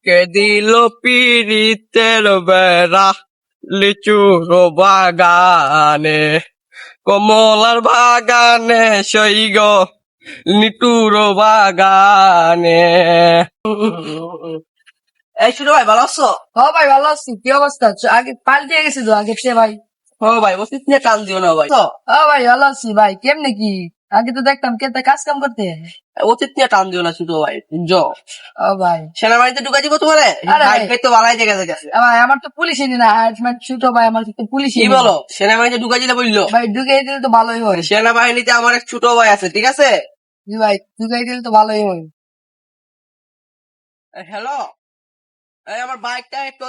কে দিল পিরিতের বেড়া লিচুর বাগানে কমলার বাগানে সৈগ লিটুর বাগানে। এই ছোট ভাই ভালো আছো? ভাই ভালো আছি। কি অবস্থা? আগে পাল্টে গেছি তো আগের চেয়ে ভাই। ও ভাই অতীত নিয়ে টান দিও না ভাই। ভাই ভালো আছি ভাই। কেমনে কি? আগে তো দেখতাম কেতে কাজ কাম করতে। অতীত নিয়ে টান দিও না ছোট ভাই, বুঝছো? ভাই সেনাবাহিনীতে ঢুকাই দিব তোমারে? আরে ভাই। তো বালাই জায়গা গেছে। ভাই আমার তো পুলিশই না, মানে ছোট ভাই আমার তো পুলিশই কি বলো? সেনাবাহিনীতে ঢুকাই দিলে বললো? ভাই ঢুকে দিলে তো ভালোই হয়। সেনাবাহিনীতে আমার এক ছোট ভাই আছে, ঠিক আছে? জি ভাই ঢুকে দিলে তো ভালোই হয়। হ্যালো, এই আমার বাইকটা একটু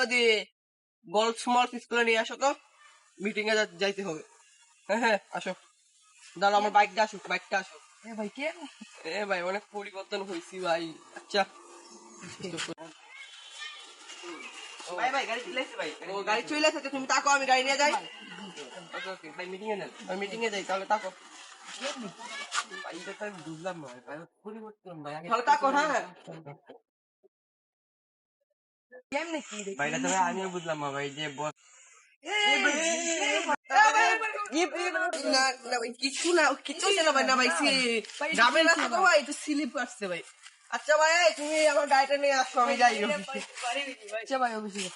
গল্ফ স্মল স্কুলে নিয়ে আসো তো, মিটিং এ যাইতে হবে। হ্যাঁ হ্যাঁ আসো, দাঁড়াও আমার বাইকটা আসুক, বাইকটা আসুক। ভাই কেন? ভাই অনেক পরিবর্তন হয়েছি ভাই। আচ্ছা ভাই ভাই গাড়ি চলে আসছে ভাই। ও গাড়ি চলে আসছে, তুমি তাকো আমি গাড়ি নিয়ে যাই। ওকে ওকে ভাই মিটিং এ যান, আমি মিটিং এ যাই তাহলে তাকো। ভাই এটা তো আমি বুঝলাম না ভাই, পরিবর্তন ভাই তাহলে তাকো। হ্যাঁ কেমনে কি ভাই এটা তো ভাই আমিও বুঝলাম না ভাই যে বস কিছু না কিছু না ভাই, না ভাই গ্রামের রাস্তা তো ভাই একটু স্লিপ আসছে ভাই। আচ্ছা ভাই তুমি আমার গাড়িটা নিয়ে আসো, আমি যাই। ভাই অবশ্যই